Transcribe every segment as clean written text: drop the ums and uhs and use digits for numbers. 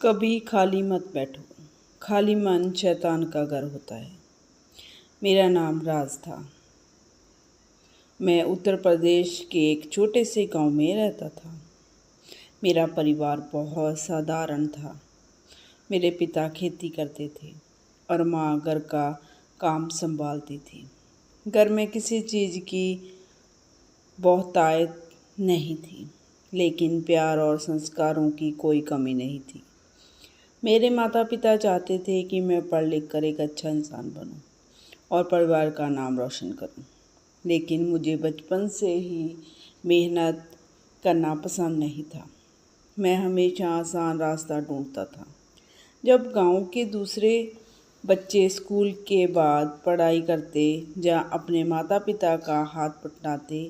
कभी खाली मत बैठो। खाली मन शैतान का घर होता है। मेरा नाम राज था। मैं उत्तर प्रदेश के एक छोटे से गांव में रहता था। मेरा परिवार बहुत साधारण था। मेरे पिता खेती करते थे और माँ घर का काम संभालती थी। घर में किसी चीज़ की बहुतायत नहीं थी, लेकिन प्यार और संस्कारों की कोई कमी नहीं थी। मेरे माता पिता चाहते थे कि मैं पढ़ लिख कर एक अच्छा इंसान बनूं और परिवार का नाम रोशन करूं, लेकिन मुझे बचपन से ही मेहनत करना पसंद नहीं था। मैं हमेशा आसान रास्ता ढूंढता था। जब गांव के दूसरे बच्चे स्कूल के बाद पढ़ाई करते या अपने माता पिता का हाथ बटाते,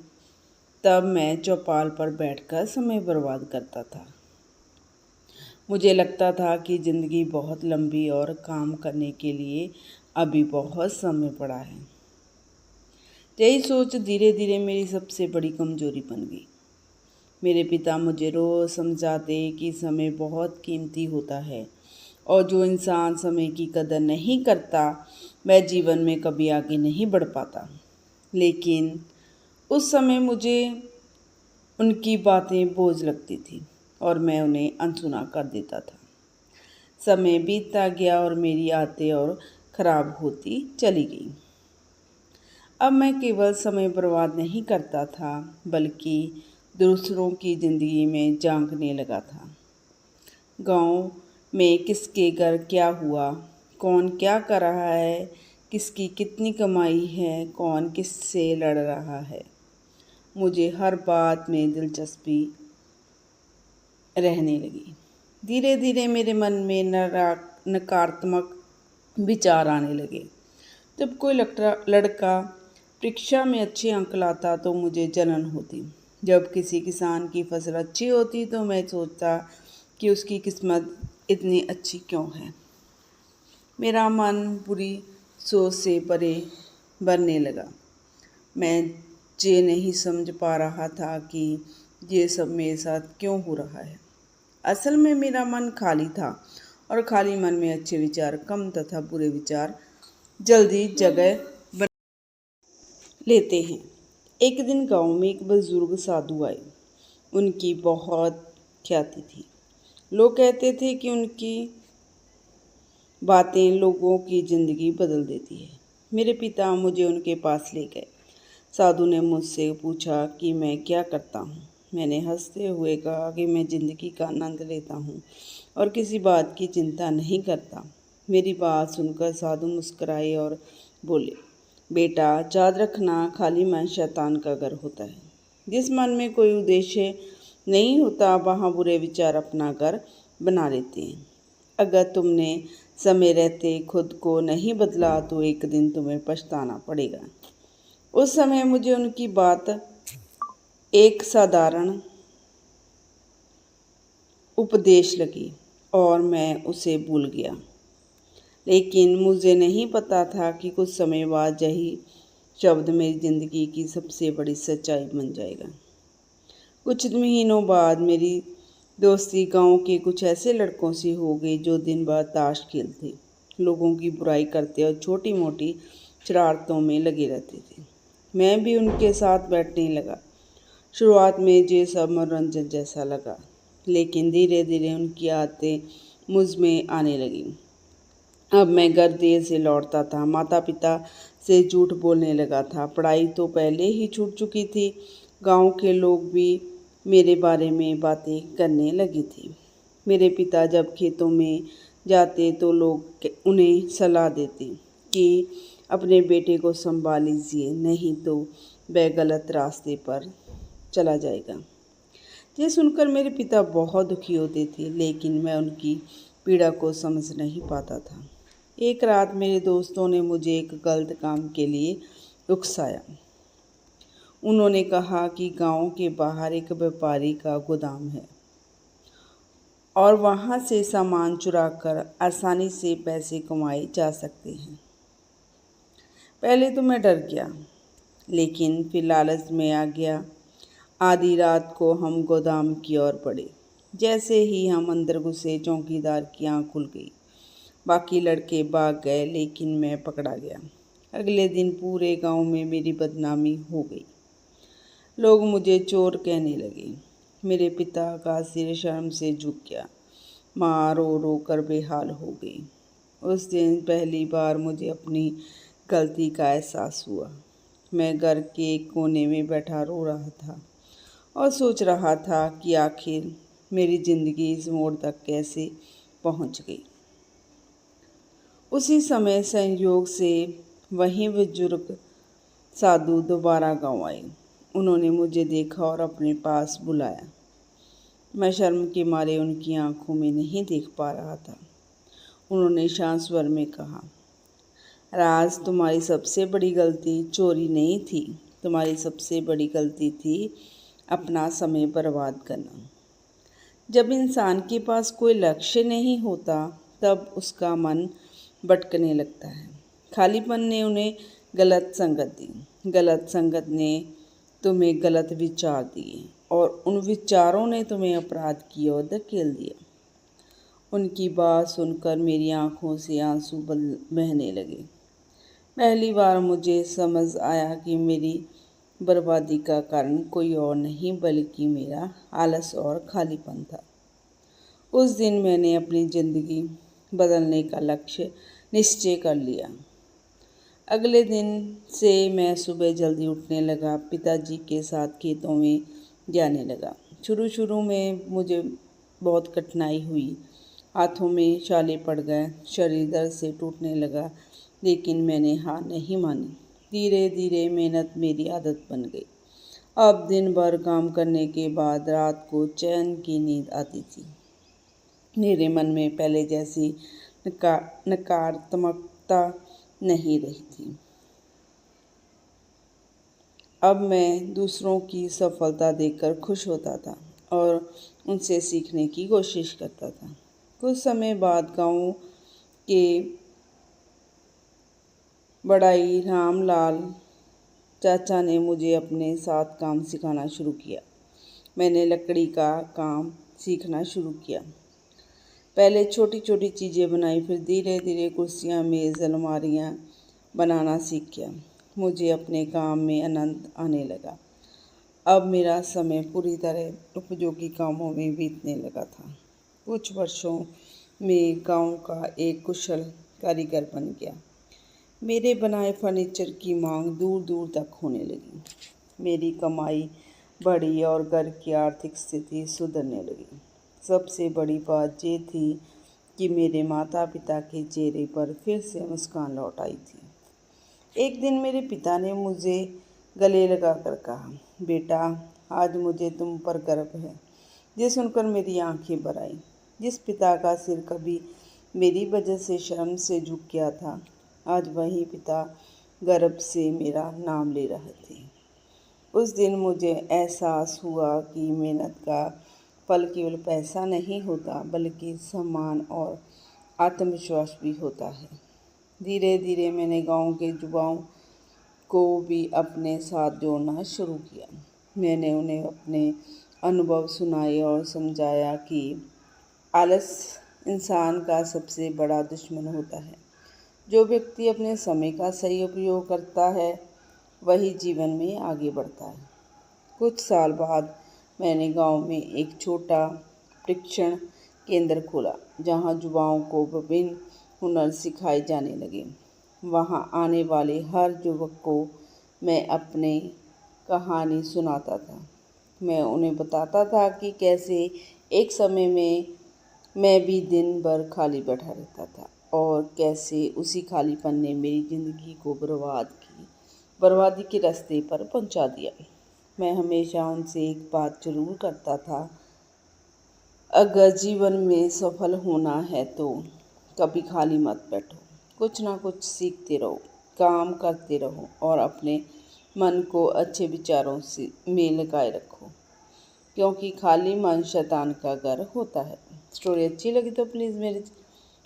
तब मैं चौपाल पर बैठकर समय बर्बाद करता था। मुझे लगता था कि ज़िंदगी बहुत लंबी और काम करने के लिए अभी बहुत समय पड़ा है। यही सोच धीरे धीरे मेरी सबसे बड़ी कमजोरी बन गई। मेरे पिता मुझे रोज़ समझाते कि समय बहुत कीमती होता है और जो इंसान समय की कदर नहीं करता वह जीवन में कभी आगे नहीं बढ़ पाता। लेकिन उस समय मुझे उनकी बातें बोझ लगती थी और मैं उन्हें अनसुना कर देता था। समय बीतता गया और मेरी आदतें और खराब होती चली गई। अब मैं केवल समय बर्बाद नहीं करता था, बल्कि दूसरों की ज़िंदगी में झांकने लगा था। गांव में किसके घर क्या हुआ, कौन क्या कर रहा है, किसकी कितनी कमाई है, कौन किससे लड़ रहा है, मुझे हर बात में दिलचस्पी रहने लगी। धीरे धीरे मेरे मन में नकारात्मक विचार आने लगे। जब कोई लड़का परीक्षा में अच्छे अंक लाता तो मुझे जलन होती। जब किसी किसान की फसल अच्छी होती तो मैं सोचता कि उसकी किस्मत इतनी अच्छी क्यों है। मेरा मन बुरी सोच से परे बनने लगा। मैं ये नहीं समझ पा रहा था कि ये सब मेरे साथ क्यों हो रहा है। असल में मेरा मन खाली था और खाली मन में अच्छे विचार कम तथा बुरे विचार जल्दी जगह बना लेते हैं। एक दिन गांव में एक बुजुर्ग साधु आए। उनकी बहुत ख्याति थी। लोग कहते थे कि उनकी बातें लोगों की ज़िंदगी बदल देती है। मेरे पिता मुझे उनके पास ले गए। साधु ने मुझसे पूछा कि मैं क्या करता हूँ। मैंने हंसते हुए कहा कि मैं ज़िंदगी का आनंद लेता हूँ और किसी बात की चिंता नहीं करता। मेरी बात सुनकर साधु मुस्कुराए और बोले, बेटा याद रखना, खाली मन शैतान का घर होता है। जिस मन में कोई उद्देश्य नहीं होता वहाँ बुरे विचार अपना घर बना लेते हैं। अगर तुमने समय रहते खुद को नहीं बदला तो एक दिन तुम्हें पछताना पड़ेगा। उस समय मुझे उनकी बात एक साधारण उपदेश लगी और मैं उसे भूल गया। लेकिन मुझे नहीं पता था कि कुछ समय बाद यही शब्द मेरी ज़िंदगी की सबसे बड़ी सच्चाई बन जाएगा। कुछ महीनों बाद मेरी दोस्ती गांव के कुछ ऐसे लड़कों से हो गई जो दिन भर ताश खेलते, लोगों की बुराई करते और छोटी मोटी शरारतों में लगे रहते थे। मैं भी उनके साथ बैठने लगा। शुरुआत में ये सब मनोरंजन जैसा लगा, लेकिन धीरे धीरे उनकी आदतें मुझ में आने लगी। अब मैं घर देर से लौटता था, माता पिता से झूठ बोलने लगा था। पढ़ाई तो पहले ही छूट चुकी थी। गांव के लोग भी मेरे बारे में बातें करने लगे थे। मेरे पिता जब खेतों में जाते तो लोग उन्हें सलाह देते कि अपने बेटे को संभाल लीजिए, नहीं तो वह गलत रास्ते पर चला जाएगा। ये सुनकर मेरे पिता बहुत दुखी होते थे, लेकिन मैं उनकी पीड़ा को समझ नहीं पाता था। एक रात मेरे दोस्तों ने मुझे एक गलत काम के लिए उकसाया। उन्होंने कहा कि गांव के बाहर एक व्यापारी का गोदाम है और वहां से सामान चुराकर आसानी से पैसे कमाए जा सकते हैं। पहले तो मैं डर गया, लेकिन फिर लालच में आ गया। आधी रात को हम गोदाम की ओर बढ़े। जैसे ही हम अंदर घुसे चौकीदार की आँख खुल गई। बाकी लड़के भाग गए लेकिन मैं पकड़ा गया। अगले दिन पूरे गांव में मेरी बदनामी हो गई। लोग मुझे चोर कहने लगे। मेरे पिता का सिर शर्म से झुक गया। माँ रो रो कर बेहाल हो गई। उस दिन पहली बार मुझे अपनी गलती का एहसास हुआ। मैं घर के एक कोने में बैठा रो रहा था और सोच रहा था कि आखिर मेरी ज़िंदगी इस मोड़ तक कैसे पहुंच गई। उसी समय संयोग से वहीं बुजुर्ग साधु दोबारा गाँव आए। उन्होंने मुझे देखा और अपने पास बुलाया। मैं शर्म के मारे उनकी आंखों में नहीं देख पा रहा था। उन्होंने शांत स्वर में कहा, राज, तुम्हारी सबसे बड़ी गलती चोरी नहीं थी। तुम्हारी सबसे बड़ी गलती थी अपना समय बर्बाद करना। जब इंसान के पास कोई लक्ष्य नहीं होता तब उसका मन भटकने लगता है। खालीपन ने उन्हें गलत संगत दी। गलत संगत ने तुम्हें गलत विचार दिए और उन विचारों ने तुम्हें अपराध की ओर धकेल दिया। उनकी बात सुनकर मेरी आंखों से आंसू बहने लगे। पहली बार मुझे समझ आया कि मेरी बर्बादी का कारण कोई और नहीं बल्कि मेरा आलस और खालीपन था। उस दिन मैंने अपनी ज़िंदगी बदलने का लक्ष्य निश्चय कर लिया। अगले दिन से मैं सुबह जल्दी उठने लगा, पिताजी के साथ खेतों में जाने लगा। शुरू में मुझे बहुत कठिनाई हुई। हाथों में छाले पड़ गए, शरीर दर्द से टूटने लगा, लेकिन मैंने हार नहीं मानी। धीरे धीरे मेहनत मेरी आदत बन गई। अब दिन भर काम करने के बाद रात को चैन की नींद आती थी। मेरे मन में पहले जैसी नकारात्मकता नहीं रही थी। अब मैं दूसरों की सफलता देखकर खुश होता था और उनसे सीखने की कोशिश करता था। कुछ समय बाद गांव के बड़ाई रामलाल चाचा ने मुझे अपने साथ काम सिखाना शुरू किया। मैंने लकड़ी का काम सीखना शुरू किया। पहले छोटी छोटी चीज़ें बनाई, फिर धीरे धीरे कुर्सियाँ, मेज़, अलमारियाँ बनाना सीख गया। मुझे अपने काम में आनंद आने लगा। अब मेरा समय पूरी तरह उपयोगी कामों में बीतने लगा था। कुछ वर्षों में गांव का एक कुशल कारीगर बन गया। मेरे बनाए फर्नीचर की मांग दूर दूर तक होने लगी। मेरी कमाई बढ़ी और घर की आर्थिक स्थिति सुधरने लगी। सबसे बड़ी बात ये थी कि मेरे माता पिता के चेहरे पर फिर से मुस्कान लौट आई थी। एक दिन मेरे पिता ने मुझे गले लगाकर कहा, बेटा, आज मुझे तुम पर गर्व है। ये सुनकर मेरी आंखें भर आईं। जिस पिता का सिर कभी मेरी वजह से शर्म से झुक गया था, आज वही पिता गर्व से मेरा नाम ले रहे थे। उस दिन मुझे एहसास हुआ कि मेहनत का फल केवल पैसा नहीं होता, बल्कि सम्मान और आत्मविश्वास भी होता है। धीरे धीरे मैंने गांव के युवाओं को भी अपने साथ जोड़ना शुरू किया। मैंने उन्हें अपने अनुभव सुनाए और समझाया कि आलस इंसान का सबसे बड़ा दुश्मन होता है। जो व्यक्ति अपने समय का सही उपयोग करता है, वही जीवन में आगे बढ़ता है। कुछ साल बाद मैंने गांव में एक छोटा प्रशिक्षण केंद्र खोला, जहां युवाओं को विभिन्न हुनर सिखाए जाने लगे। वहां आने वाले हर युवक को मैं अपनी कहानी सुनाता था। मैं उन्हें बताता था कि कैसे एक समय में मैं भी दिन भर खाली बैठा रहता था और कैसे उसी खालीपन ने मेरी ज़िंदगी को बर्बादी के रास्ते पर पहुंचा दिया। मैं हमेशा उनसे एक बात जरूर करता था, अगर जीवन में सफल होना है तो कभी खाली मत बैठो। कुछ ना कुछ सीखते रहो, काम करते रहो और अपने मन को अच्छे विचारों से में लगाए रखो, क्योंकि खाली मन शैतान का घर होता है। स्टोरी अच्छी लगी तो प्लीज़ मेरे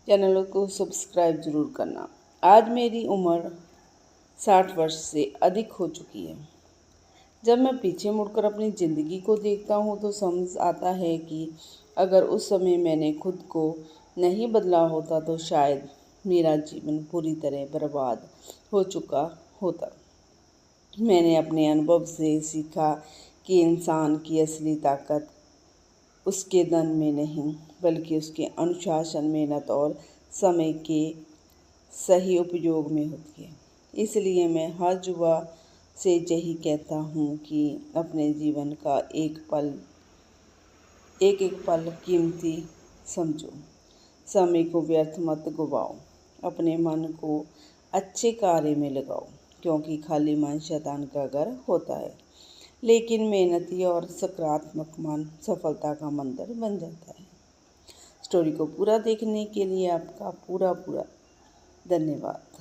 चैनल को सब्सक्राइब ज़रूर करना। आज मेरी उम्र 60 वर्ष से अधिक हो चुकी है। जब मैं पीछे मुड़कर अपनी ज़िंदगी को देखता हूँ तो समझ आता है कि अगर उस समय मैंने खुद को नहीं बदला होता तो शायद मेरा जीवन पूरी तरह बर्बाद हो चुका होता। मैंने अपने अनुभव से सीखा कि इंसान की असली ताकत उसके धन में नहीं, बल्कि उसके अनुशासन, मेहनत और समय के सही उपयोग में होती है। इसलिए मैं हर युवा से यही कहता हूँ कि अपने जीवन का एक एक पल कीमती समझो। समय को व्यर्थ मत गवाओ। अपने मन को अच्छे कार्य में लगाओ, क्योंकि खाली मन शैतान का घर होता है, लेकिन मेहनती और सकारात्मक मन सफलता का मंदिर बन जाता है। स्टोरी को पूरा देखने के लिए आपका पूरा धन्यवाद।